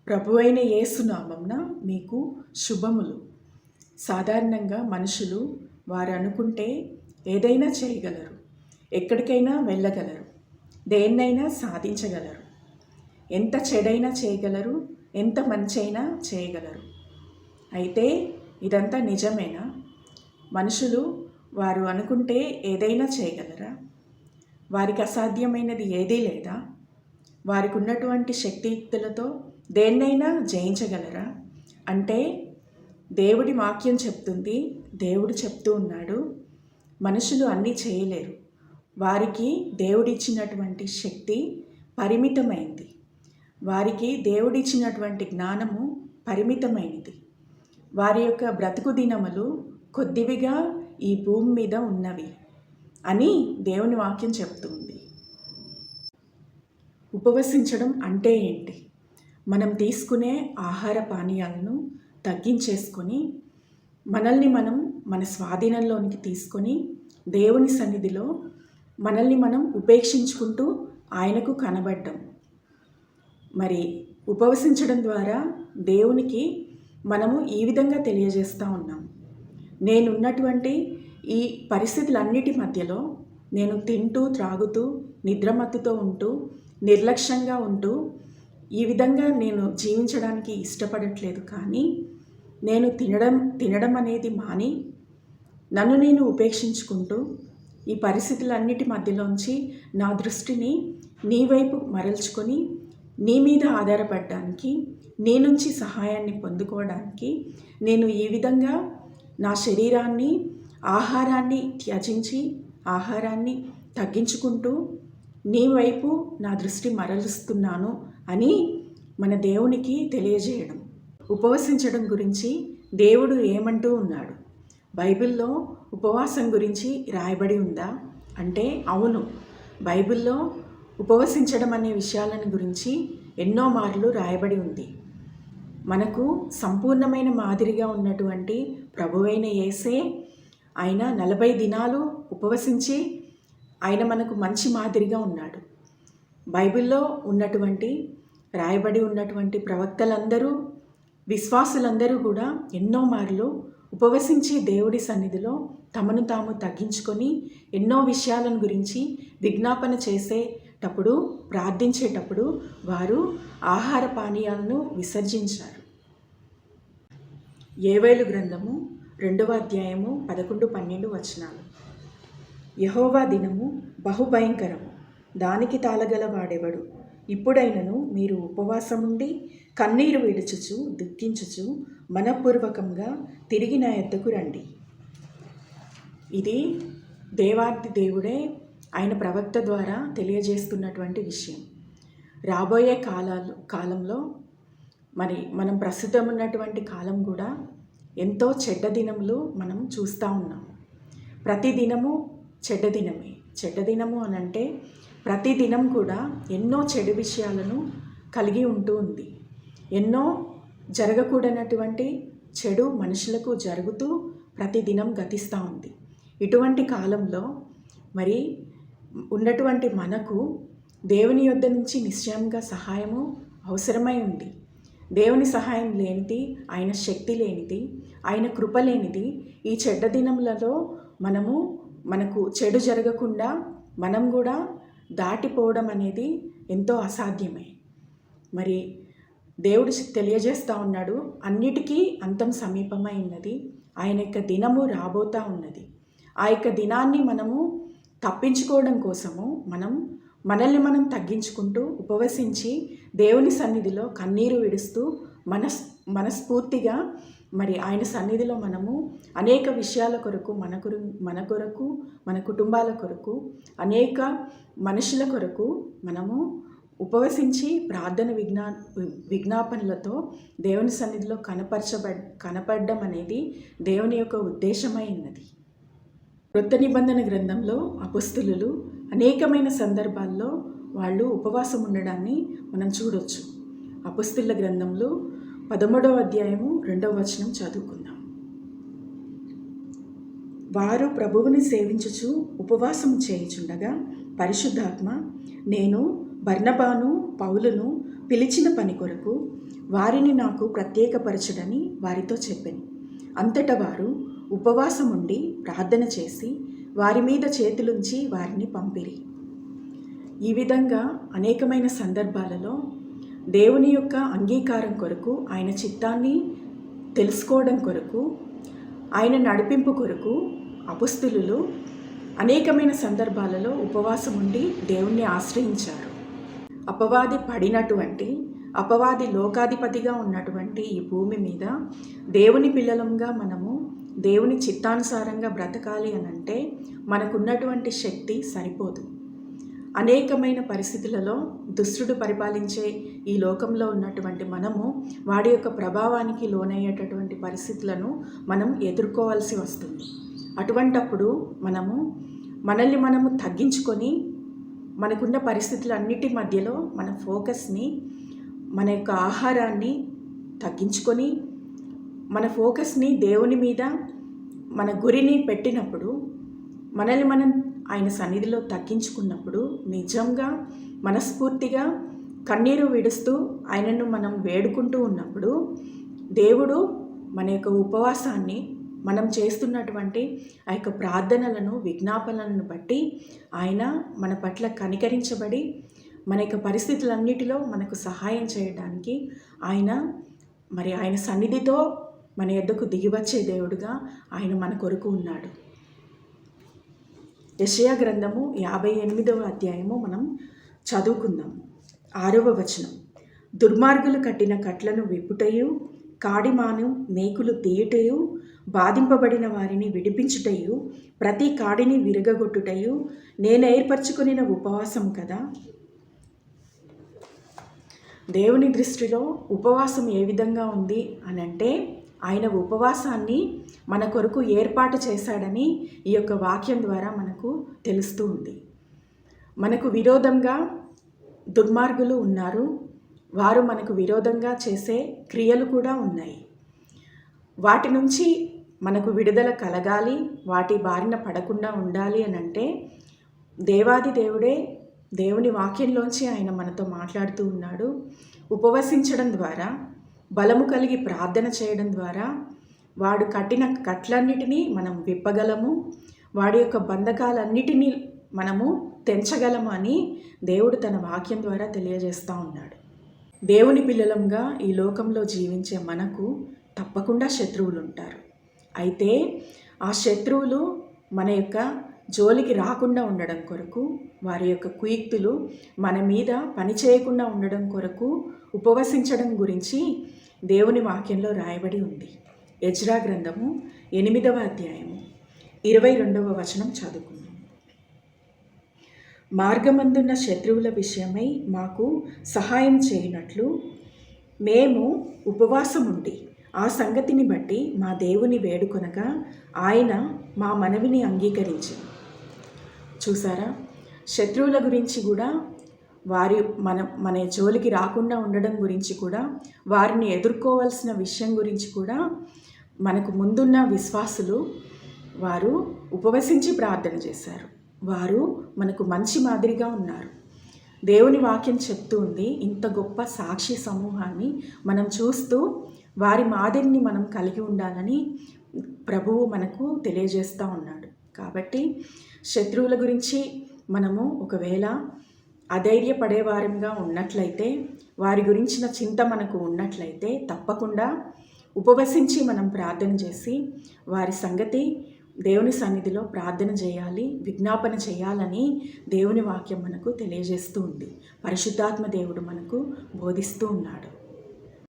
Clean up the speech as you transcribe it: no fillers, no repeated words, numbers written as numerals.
ప్రభువైన యేసు నామమున మీకు శుభములు. సాధారణంగా మనుషులు వారు అనుకుంటే ఏదైనా చేయగలరు, ఎక్కడికైనా వెళ్ళగలరు, దేన్నైనా సాధించగలరు, ఎంత చెడైనా చేయగలరు, ఎంత మంచైనా చేయగలరు. అయితే ఇదంతా నిజమేనా? మనుషులు వారు అనుకుంటే ఏదైనా చేయగలరా? వారికి అసాధ్యమైనది ఏదీ లేదా? వారికి ఉన్నటువంటి శక్తియుక్తులతో దేన్నైనా జయించగలరా? అంటే దేవుడి వాక్యం చెప్తుంది, దేవుడు చెప్తూ ఉన్నాడు, మనుషులు అన్నీ చేయలేరు. వారికి దేవుడిచ్చినటువంటి శక్తి పరిమితమైంది. వారికి దేవుడిచ్చినటువంటి జ్ఞానము పరిమితమైనది. వారి యొక్క బ్రతుకు దినములు కొద్దివిగా ఈ భూమి మీద ఉన్నవి అని దేవుని వాక్యం చెప్తుంది. ఉపవసించడం అంటే ఏంటి? మనం తీసుకునే ఆహార పానీయాలను తగ్గించేసుకొని మనల్ని మనం మన స్వాధీనంలోనికి తీసుకొని దేవుని సన్నిధిలో మనల్ని మనం ఉపేక్షించుకుంటూ ఆయనకు కనబడ్డం. మరి ఉపవసించడం ద్వారా దేవునికి మనము ఈ విధంగా తెలియజేస్తూ ఉన్నాం, నేనున్నటువంటి ఈ పరిస్థితులన్నిటి మధ్యలో నేను తింటూ త్రాగుతూ నిద్రమత్తుతో ఉంటూ నిర్లక్ష్యంగా ఉంటూ ఈ విధంగా నేను జీవించడానికి ఇష్టపడట్లేదు. కానీ నేను తినడం అనేది మాని నన్ను నేను ఉపేక్షించుకుంటూ ఈ పరిస్థితులన్నిటి మధ్యలోంచి నా దృష్టిని నీ వైపు మరల్చుకొని నీ మీద ఆధారపడడానికి, నీ నుంచి సహాయాన్ని పొందుకోవడానికి నేను ఈ విధంగా నా శరీరాన్ని, ఆహారాన్ని త్యజించి ఆహారాన్ని తగ్గించుకుంటూ నీ వైపు నా దృష్టి మరలుస్తున్నాను అని మన దేవునికి తెలియజేయడం. ఉపవసించడం గురించి దేవుడు ఏమంటూ ఉన్నాడు? బైబిల్లో ఉపవాసం గురించి రాయబడి ఉందా అంటే అవును, బైబిల్లో ఉపవసించడం అనే విషయాలను గురించి ఎన్నో మార్లు రాయబడి ఉంది. మనకు సంపూర్ణమైన మాదిరిగా ఉన్నటువంటి ప్రభువైన యేసే ఆయన 40 దినాలు ఉపవసించి ఆయన మనకు మంచి మాదిరిగా ఉన్నాడు. బైబిల్లో ఉన్నటువంటి రాయబడి ఉన్నటువంటి ప్రవక్తలందరూ, విశ్వాసులందరూ కూడా ఎన్నో మార్లు ఉపవసించి దేవుడి సన్నిధిలో తమను తాము తగ్గించుకొని ఎన్నో విషయాలను గురించి విజ్ఞాపన చేసేటప్పుడు, ప్రార్థించేటప్పుడు వారు ఆహార పానీయాలను విసర్జించారు. యోవేలు గ్రంథము 2వ అధ్యాయము 11-12 వచనాలు. యెహోవా దినము బహుభయంకరము, దానికి తాళగల వాడెవడు? ఇప్పుడైనను మీరు ఉపవాసముండి కన్నీరు విడుచుచు దుఃఖించుచు మనపూర్వకంగా తిరిగి నా యొద్దకు రండి. ఇది దేవాది దేవుడే ఆయన ప్రవక్త ద్వారా తెలియజేస్తున్నటువంటి విషయం. రాబోయే కాలంలో మరి మనం ప్రస్తుతం ఉన్నటువంటి కాలం కూడా ఎంతో చెడ్డ దినములు మనం చూస్తూ ఉన్నాము. ప్రతి దినము చెడ్డ దినమే. చెడ్డ దినము అని అంటే ప్రతి దినం కూడా ఎన్నో చెడు విషయాలను కలిగి ఉంటూ ఉంది. ఎన్నో జరగకూడనటువంటి చెడు మనుషులకు జరుగుతూ ప్రతి దినం గతిస్తూ ఉంది. ఇటువంటి కాలంలో మరి ఉన్నటువంటి మనకు దేవుని యొద్ద నుంచి నిశ్చయంగా సహాయము అవసరమై ఉంది. దేవుని సహాయం లేనిది, ఆయన శక్తి లేనిది, ఆయన కృప లేనిది ఈ చెడ్డ దినములలో మనకు చెడు జరగకుండా మనం కూడా దాటిపోవడం అనేది ఎంతో అసాధ్యమే. మరి దేవుడు తెలియజేస్తూ ఉన్నాడు, అన్నిటికీ అంతం సమీపమై ఉన్నది, ఆయన యొక్క దినము రాబోతూ ఉన్నది. ఆ యొక్క దినాన్ని మనము తప్పించుకోవడం కోసము మనల్ని మనం తగ్గించుకుంటూ ఉపవసించి దేవుని సన్నిధిలో కన్నీరు విడుస్తూ మనస్ఫూర్తిగా మరి ఆయన సన్నిధిలో మనము అనేక విషయాల కొరకు మన కొరకు మన కుటుంబాల కొరకు అనేక మనుషుల కొరకు మనము ఉపవసించి ప్రార్థన విజ్ఞాపనలతో దేవుని సన్నిధిలో కనపడడం అనేది దేవుని యొక్క ఉద్దేశమై ఉన్నది. క్రొత్త నిబంధన గ్రంథంలో అపొస్తలులు అనేకమైన సందర్భాల్లో వాళ్ళు ఉపవాసం ఉండడాన్ని మనం చూడొచ్చు. అపొస్తలుల గ్రంథంలో 13వ అధ్యాయము 2వ వచనం చదువుకుందాం. వారు ప్రభువుని సేవించుచు ఉపవాసం చేయుచుండగా పరిశుద్ధాత్మ, నేను బర్నబాను పౌలును పిలిచిన పని కొరకు వారిని నాకు ప్రత్యేకపరచుడని వారితో చెప్పాను. అంతటా వారు ఉపవాసం ఉండి ప్రార్థన చేసి వారి మీద చేతులుంచి వారిని పంపిరి. ఈ విధంగా అనేకమైన సందర్భాలలో దేవుని యొక్క అంగీకారం కొరకు, ఆయన చిత్తాన్ని తెలుసుకోవడం కొరకు, ఆయన నడిపింపు కొరకు అపొస్తలులు అనేకమైన సందర్భాలలో ఉపవాసం ఉండి దేవుణ్ణి ఆశ్రయించారు. అపవాది లోకాధిపతిగా ఉన్నటువంటి ఈ భూమి మీద దేవుని పిల్లలంగా మనము దేవుని చిత్తానుసారంగా బ్రతకాలి అనంటే మనకున్నటువంటి శక్తి సరిపోదు. అనేకమైన పరిస్థితులలో దుష్టుడు పరిపాలించే ఈ లోకంలో ఉన్నటువంటి మనము వాడి యొక్క ప్రభావానికి లోనయ్యేటటువంటి పరిస్థితులను మనం ఎదుర్కోవాల్సి వస్తుంది. అటువంటప్పుడు మనల్ని మనము తగ్గించుకొని మనకున్న పరిస్థితులన్నిటి మధ్యలో మన ఫోకస్ని, మన యొక్క ఆహారాన్ని తగ్గించుకొని మన ఫోకస్ని దేవుని మీద మన గురిని పెట్టినప్పుడు, మనల్ని మనం ఆయన సన్నిధిలో తగ్గించుకున్నప్పుడు, నిజంగా మనస్ఫూర్తిగా కన్నీరు విడుస్తూ ఆయనను మనం వేడుకుంటూ ఉన్నప్పుడు దేవుడు మన యొక్క ఉపవాసాన్ని, మనం చేస్తున్నటువంటి ఆ యొక్క ప్రార్థనలను, విజ్ఞాపనలను బట్టి ఆయన మన పట్ల కనికరించబడి మన యొక్క పరిస్థితులన్నిటిలో మనకు సహాయం చేయడానికి ఆయన సన్నిధితో మన యొద్దకు దిగివచ్చే దేవుడుగా ఆయన మన కొరకు ఉన్నాడు. యెషయా గ్రంథము 58వ అధ్యాయము మనం చదువుకుందాం. 6వ వచనం. దుర్మార్గులు కట్టిన కట్లను విప్పుటయు, కాడిమాను మేకులు తీయుటయు, బాధింపబడిన వారిని విడిపించుటయు, ప్రతి కాడిని విరగగొట్టుటయు నేను ఏర్పరచుకొనిన ఉపవాసం కదా. దేవుని దృష్టిలో ఉపవాసం ఏ విధంగా ఉంది అనంటే, ఆయన ఉపవాసాన్ని మన కొరకు ఏర్పాటు చేశాడని ఈ యొక్క వాక్యం ద్వారా మనకు తెలుస్తూ ఉంది. మనకు విరోధంగా దుర్మార్గులు ఉన్నారు. వారు మనకు విరోధంగా చేసే క్రియలు కూడా ఉన్నాయి. వాటి నుంచి మనకు విడుదల కలగాలి, వాటి బారిన పడకుండా ఉండాలి అనంటే దేవాది దేవుడే, దేవుని వాక్యంలోంచి ఆయన మనతో మాట్లాడుతూ ఉన్నాడు. ఉపవసించడం ద్వారా, బలము కలిగి ప్రార్థన చేయడం ద్వారా వాడు కట్టిన కట్లన్నిటినీ మనం విప్పగలము, వాడి యొక్క బంధకాలన్నిటినీ మనము తెంచగలము అని దేవుడు తన వాక్యం ద్వారా తెలియజేస్తూ ఉన్నాడు. దేవుని పిల్లలంగా ఈ లోకంలో జీవించే మనకు తప్పకుండా శత్రువులు ఉంటారు. అయితే ఆ శత్రువులు మన యొక్క జోలికి రాకుండా ఉండడం కొరకు, వారి యొక్క కుయుక్తులు మన మీద పని చేయకుండా ఉండడం కొరకు ఉపవసించడం గురించి దేవుని వాక్యంలో రాయబడి ఉంది. ఎజ్రా గ్రంథము 8వ అధ్యాయము 22వ వచనం చదువుకుందాం. మార్గమందున్న శత్రువుల విషయమై మాకు సహాయం చేయనట్లు మేము ఉపవాసం ఉండి ఆ సంగతిని బట్టి మా దేవుని వేడుకొనగా ఆయన మా మనవిని అంగీకరించి. చూసారా, శత్రువుల గురించి కూడా, వారి మన జోలికి రాకుండా ఉండడం గురించి కూడా, వారిని ఎదుర్కోవాల్సిన విషయం గురించి కూడా మనకు ముందున్న విశ్వాసులు వారు ఉపవసించి ప్రార్థన చేశారు. వారు మనకు మంచి మాదిరిగా ఉన్నారు. దేవుని వాక్యం చెప్తూ ఉంది, ఇంత గొప్ప సాక్షి సమూహాన్ని మనం చూస్తూ వారి మాదిరిని మనం కలిగి ఉండాలని ప్రభువు మనకు తెలియజేస్తూ ఉన్నాడు. కాబట్టి శత్రువుల గురించి మనము ఒకవేళ అధైర్యపడేవారంగా ఉన్నట్లయితే, వారి గురించిన చింత మనకు ఉన్నట్లయితే తప్పకుండా ఉపవసించి మనం ప్రార్థన చేసి వారి సంగతి దేవుని సన్నిధిలో ప్రార్థన చేయాలి, విజ్ఞాపన చేయాలని దేవుని వాక్యం మనకు తెలియజేస్తూ ఉంది. పరిశుద్ధాత్మ దేవుడు మనకు బోధిస్తూ ఉన్నాడు.